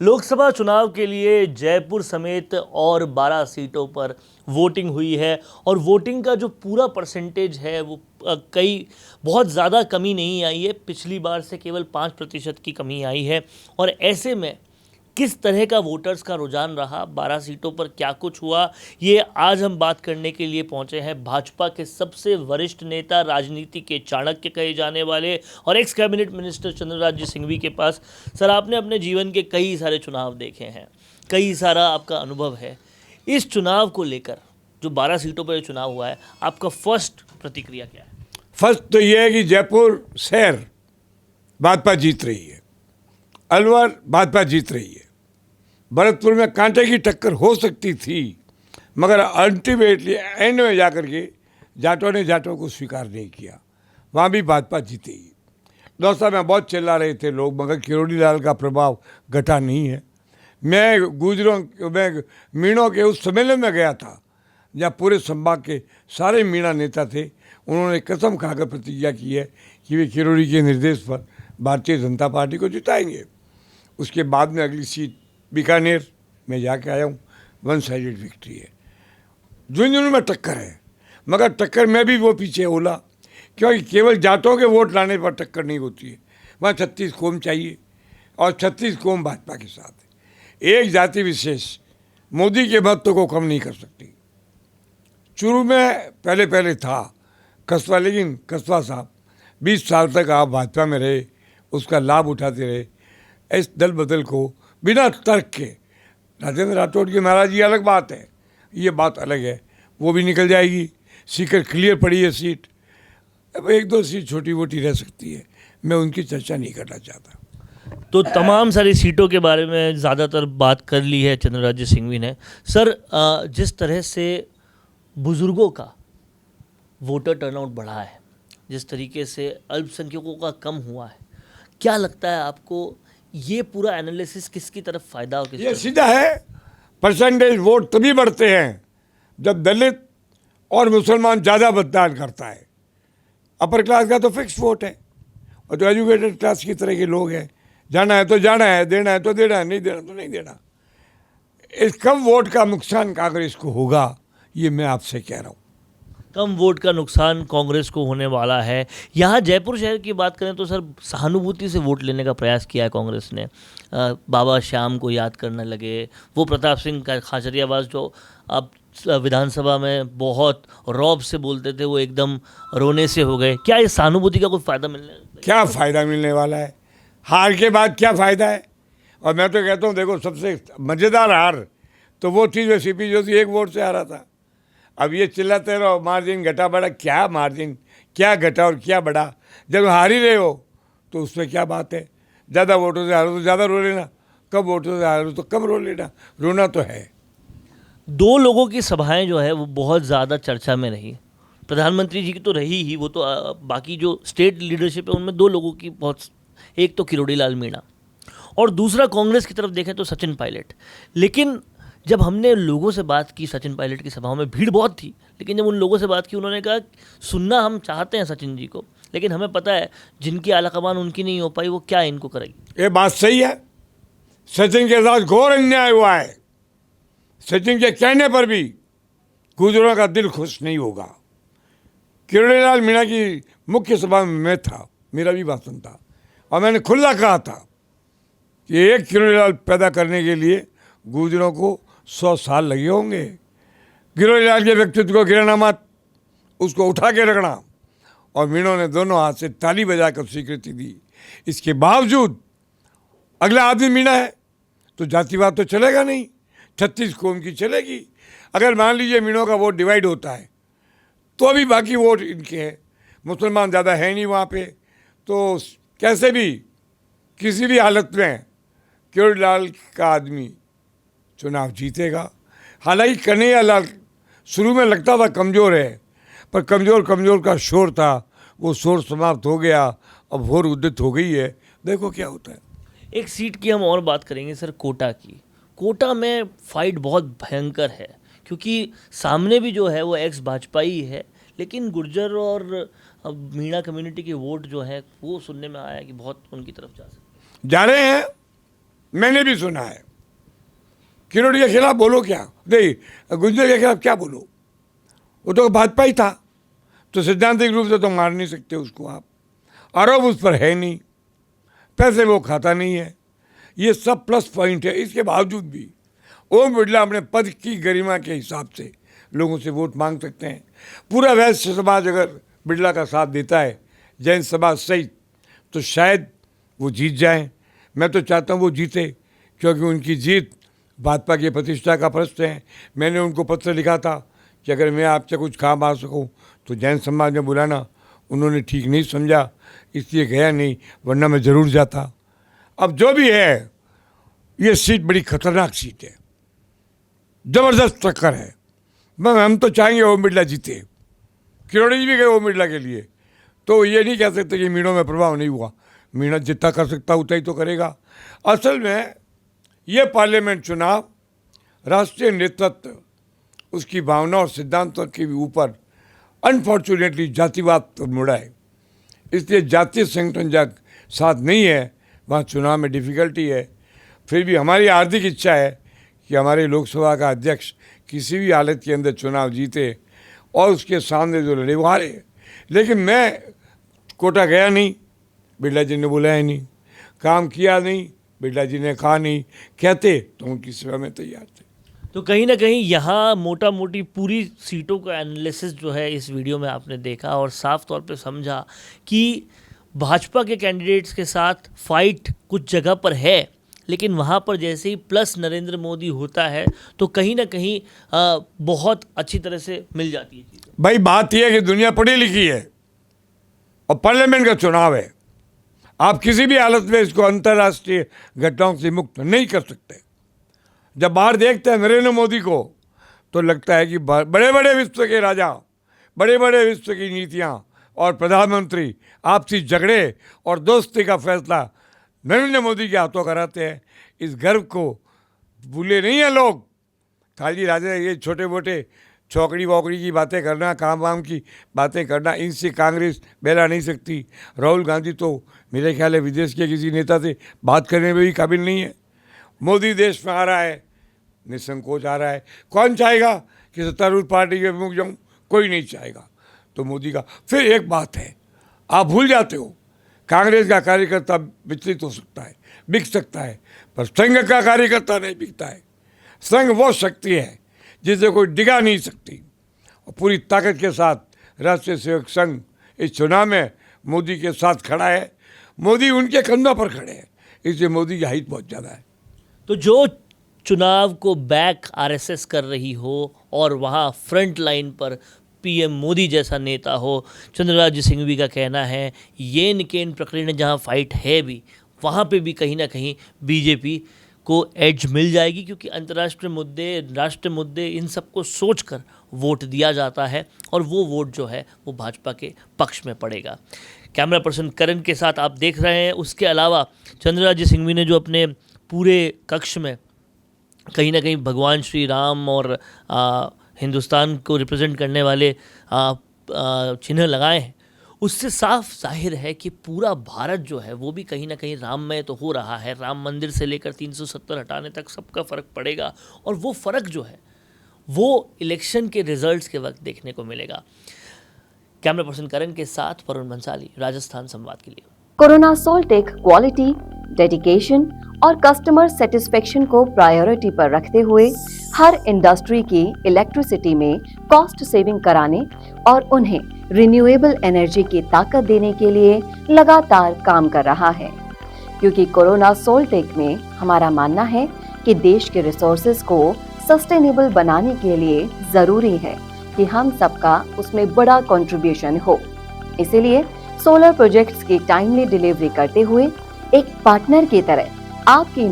लोकसभा चुनाव के लिए जयपुर समेत और 12 सीटों पर वोटिंग हुई है और वोटिंग का जो पूरा परसेंटेज है वो कई बहुत ज़्यादा कमी नहीं आई है। पिछली बार से केवल 5% की कमी आई है। और ऐसे में किस तरह का वोटर्स का रुझान रहा, 12 सीटों पर क्या कुछ हुआ, ये आज हम बात करने के लिए पहुंचे हैं भाजपा के सबसे वरिष्ठ नेता, राजनीति के चाणक्य कहे जाने वाले और एक्स कैबिनेट मिनिस्टर चंद्रराज्य सिंघवी के पास। सर, आपने अपने जीवन के कई सारे चुनाव देखे हैं, कई सारा आपका अनुभव है। इस चुनाव को लेकर जो 12 सीटों पर चुनाव हुआ है, आपका फर्स्ट प्रतिक्रिया क्या है? फर्स्ट तो ये है कि जयपुर शहर भाजपा जीत रही है, अलवर भाजपा जीत रही है, भरतपुर में कांटे की टक्कर हो सकती थी, मगर अल्टीमेटली एंड में जाकर के जाटों ने जाटों को स्वीकार नहीं किया, वहाँ भी भाजपा जीती। दौसा में बहुत चिल्ला रहे थे लोग, मगर किरोड़ी लाल का प्रभाव घटा नहीं है। मैं मीणों के उस सम्मेलन में गया था जहाँ पूरे संभाग के सारे मीणा नेता थे। उन्होंने कसम खाकर प्रतिज्ञा की है कि वे किरोड़ी के निर्देश पर भारतीय जनता पार्टी को जिताएंगे। उसके बाद में अगली सीट बीकानेर में जाके आया हूँ, 1 साइडेड विक्ट्री है। झुंझुनू में टक्कर है, मगर टक्कर में भी वो पीछे होला, क्योंकि केवल जाटों के वोट लाने पर टक्कर नहीं होती है। वहाँ 36 कौम चाहिए और 36 कौम भाजपा के साथ है। एक जाति विशेष मोदी के महत्व को कम नहीं कर सकती। शुरू में पहले था कस्बा, लेकिन कस्बा साहब 20 साल तक आप भाजपा में रहे, उसका लाभ उठाते रहे। इस दल बदल को बिना तर्क के, राजेंद्र राठौड़ की नाराजगी अलग बात है, ये बात अलग है, वो भी निकल जाएगी। सीकर क्लियर पड़ी है सीट, अब 1-2 सीट छोटी मोटी रह सकती है, मैं उनकी चर्चा नहीं करना चाहता। तो तमाम सारी सीटों के बारे में ज़्यादातर बात कर ली है चंद्रराज्य सिंघवी ने। सर, जिस तरह से बुज़ुर्गों का वोटर टर्नआउट बढ़ा है, जिस तरीके से अल्पसंख्यकों का कम हुआ है, क्या लगता है आपको ये पूरा एनालिसिस किसकी तरफ फ़ायदा हो? ये सीधा है, परसेंटेज वोट तभी बढ़ते हैं जब दलित और मुसलमान ज़्यादा मतदान करता है। अपर क्लास का तो फिक्स वोट है, और जो एजुकेटेड क्लास की तरह के लोग हैं, जाना है तो जाना है, देना है तो देना है, नहीं देना तो नहीं देना। इस कम वोट का नुकसान कांग्रेस को होगा, ये मैं आपसे कह रहा हूँ। कम वोट का नुकसान कांग्रेस को होने वाला है। यहाँ जयपुर शहर की बात करें तो सर, सहानुभूति से वोट लेने का प्रयास किया है कांग्रेस ने। बाबा श्याम को याद करने लगे, वो प्रताप सिंह का खाचरियावास जो अब विधानसभा में बहुत रौब से बोलते थे, वो एकदम रोने से हो गए। क्या इस सहानुभूति का कोई फ़ायदा मिलने? क्या फ़ायदा मिलने वाला है? हार के बाद क्या फ़ायदा है? और मैं तो कहता हूँ, देखो, सबसे मज़ेदार हार तो वो थी जो सीपी जोशी 1 वोट से हारा था। अब ये चिल्लाते रहो मार्जिन घटा बढ़ा, क्या मार्जिन, क्या घटा और क्या बढ़ा? जब हार ही रहे हो तो उसमें क्या बात है? ज़्यादा वोटों से हारो तो ज़्यादा रो लेना, कम वोटों से हारो तो कम रो लेना, रोना तो है। 2 लोगों की सभाएं जो है वो बहुत ज़्यादा चर्चा में रही। प्रधानमंत्री जी की तो रही ही, वो तो बाकी जो स्टेट लीडरशिप है उनमें 2 लोगों की बहुत, एक तो किरोड़ी लाल मीणा और दूसरा कांग्रेस की तरफ देखें तो सचिन पायलट। लेकिन जब हमने लोगों से बात की, सचिन पायलट की सभाओं में भीड़ बहुत थी, लेकिन जब उन लोगों से बात की, उन्होंने कहा सुनना हम चाहते हैं सचिन जी को, लेकिन हमें पता है जिनकी आलाकमान उनकी नहीं हो पाई, वो क्या इनको करेगी। ये बात सही है। सचिन के साथ घोर अन्याय हुआ है। सचिन के कहने पर भी गुजरों का दिल खुश नहीं होगा। किरोड़ी लाल मीणा की मुख्य सभा में मैं था, मेरा भी भाषण था, और मैंने खुला कहा था कि एक किरोड़ी लाल पैदा करने के लिए गुजरों को 100 साल लगे होंगे। किरोड़ी लाल के व्यक्तित्व को गिराना मत, उसको उठा के रखना। और मीणों ने दोनों हाथ से ताली बजाकर स्वीकृति दी। इसके बावजूद अगला आदमी मीणा है तो जातिवाद तो चलेगा नहीं, 36 कौम की चलेगी। अगर मान लीजिए मीणों का वोट डिवाइड होता है तो अभी बाकी वोट इनके हैं, मुसलमान ज़्यादा है नहीं वहाँ पे, तो कैसे भी किसी भी हालत में किरोड़ी लाल का आदमी चुनाव जीतेगा। हालांकि कन्हैया लाल शुरू में लगता था कमज़ोर है, पर कमज़ोर का शोर था, वो शोर समाप्त हो गया, अब भोर उदित हो गई है, देखो क्या होता है। एक सीट की हम और बात करेंगे सर, कोटा की। कोटा में फाइट बहुत भयंकर है, क्योंकि सामने भी जो है वो एक्स भाजपा ही है, लेकिन गुर्जर और मीणा कम्युनिटी के वोट जो है वो सुनने में आया कि बहुत उनकी तरफ जा सकते जा रहे हैं। मैंने भी सुना है। किरोड़ी के खिलाफ बोलो क्या, नहीं गुंजर के खिलाफ क्या बोलो, वो तो भाजपा ही था, तो सिद्धांतिक रूप से तो मार नहीं सकते उसको आप, आरोप उस पर है नहीं, पैसे वो खाता नहीं है, ये सब प्लस पॉइंट है। इसके बावजूद भी ओम बिरला अपने पद की गरिमा के हिसाब से लोगों से वोट मांग सकते हैं। पूरा वैश्य समाज अगर बिरला का साथ देता है, जैन समाज सहित, तो शायद वो जीत जाएं। मैं तो चाहता हूँ वो जीते, क्योंकि उनकी जीत भाजपा की प्रतिष्ठा का प्रश्न है। मैंने उनको पत्र लिखा था कि अगर मैं आपसे कुछ काम आ सकूँ तो जैन समाज में बुलाना। उन्होंने ठीक नहीं समझा, इसलिए गया नहीं, वरना मैं ज़रूर जाता। अब जो भी है, ये सीट बड़ी खतरनाक सीट है, ज़बरदस्त टक्कर है। हम तो चाहेंगे ओम बिरला जीते। किरोड़ी जी भी गए ओम बिरला के लिए, तो ये नहीं कह सकते कि मीणों में प्रभाव नहीं हुआ। मीणा जितना कर सकता उतना ही तो करेगा। असल में ये पार्लियामेंट चुनाव राष्ट्रीय नेतृत्व, उसकी भावना और सिद्धांतों के ऊपर अनफॉर्चुनेटली जातिवाद पर मुड़ा है। इसलिए जातीय संगठन जब साथ नहीं है, वहाँ चुनाव में डिफ़िकल्टी है। फिर भी हमारी हार्दिक इच्छा है कि हमारे लोकसभा का अध्यक्ष किसी भी हालत के अंदर चुनाव जीते और उसके सामने जो लड़े वो हारे। लेकिन मैं कोटा गया नहीं, बिरला जी ने बुलाया नहीं, काम किया नहीं, बिरला जी ने कहा नहीं, कहते तो उनकी सेवा में तैयार थे। तो कहीं ना कहीं यहाँ मोटा मोटी पूरी सीटों का एनालिसिस जो है इस वीडियो में आपने देखा और साफ तौर पे समझा कि भाजपा के कैंडिडेट्स के साथ फाइट कुछ जगह पर है, लेकिन वहाँ पर जैसे ही प्लस नरेंद्र मोदी होता है तो कहीं ना कहीं बहुत अच्छी तरह से मिल जाती है चीज़ें। भाई बात यह है कि दुनिया पढ़ी लिखी है और पार्लियामेंट का चुनाव है। आप किसी भी हालत में इसको अंतर्राष्ट्रीय घटनाओं से मुक्त नहीं कर सकते। जब बाहर देखते हैं नरेंद्र मोदी को तो लगता है कि बड़े बड़े विश्व के राजा, बड़े बड़े विश्व की नीतियाँ और प्रधानमंत्री आपसी झगड़े और दोस्ती का फैसला नरेंद्र मोदी के हाथों कराते हैं। इस गर्व को भूले नहीं हैं लोग। खाली राजा ये छोटे मोटे चौकड़ी वौकड़ी की बातें करना, काम वाम की बातें करना, इनसे कांग्रेस बहला नहीं सकती। राहुल गांधी तो मेरे ख्याल है विदेश के किसी नेता से बात करने में भी काबिल नहीं है। मोदी देश में आ रहा है, निसंकोच आ रहा है। कौन चाहेगा कि सत्तारूढ़ पार्टी के प्रमुख जाऊँ? कोई नहीं चाहेगा। तो मोदी का फिर एक बात है, आप भूल जाते हो, कांग्रेस का कार्यकर्ता विचलित हो सकता है, बिक सकता है, पर संघ का कार्यकर्ता नहीं बिकता है। संघ वो शक्ति है जिसे कोई डिगा नहीं सकती। और पूरी ताकत के साथ राष्ट्रीय सेवक संघ इस चुनाव में मोदी के साथ खड़ा है। मोदी उनके कंधों पर खड़े हैं, इसलिए मोदी की हाइट बहुत ज़्यादा है। तो जो चुनाव को बैक आरएसएस कर रही हो और वहाँ फ्रंट लाइन पर पीएम मोदी जैसा नेता हो, चंद्रराज सिंघवी का कहना है ये निकेन प्रकरण जहाँ फाइट है भी, वहाँ पे भी कहीं ना कहीं बीजेपी को एज मिल जाएगी, क्योंकि अंतर्राष्ट्रीय मुद्दे, राष्ट्रीय मुद्दे, इन सब को सोचकर वोट दिया जाता है और वो वोट जो है वो भाजपा के पक्ष में पड़ेगा। कैमरा पर्सन करण के साथ आप देख रहे हैं। उसके अलावा चंद्रराज सिंघवी ने जो अपने पूरे कक्ष में कहीं ना कहीं भगवान श्री राम और हिंदुस्तान को रिप्रेजेंट करने वाले चिन्ह लगाए हैं, उससे साफ जाहिर है कि पूरा भारत जो है वो भी कहीं ना कहीं राममय तो हो रहा है। राम मंदिर से लेकर 370 हटाने तक सबका फ़र्क पड़ेगा और वो फ़र्क जो है वो इलेक्शन के रिजल्ट्स के वक्त देखने को मिलेगा। कैमरा पर्सन करण के साथ वरुण भंसाली, राजस्थान संवाद के लिए। कोरोना सोल्टेक क्वालिटी, डेडिकेशन और कस्टमर सेटिस्फेक्शन को प्रायोरिटी पर रखते हुए हर इंडस्ट्री की इलेक्ट्रिसिटी में कॉस्ट सेविंग कराने और उन्हें रिन्यूएबल एनर्जी की ताकत देने के लिए लगातार काम कर रहा है। क्योंकि कोरोना सोल्टेक में हमारा मानना है कि देश के रिसोर्सेज को सस्टेनेबल बनाने के लिए जरूरी है कि हम सबका उसमें बड़ा कंट्रीब्यूशन हो। इसीलिए सोलर प्रोजेक्ट्स की टाइमली डिलीवरी करते हुए एक पार्टनर की तरह आपकी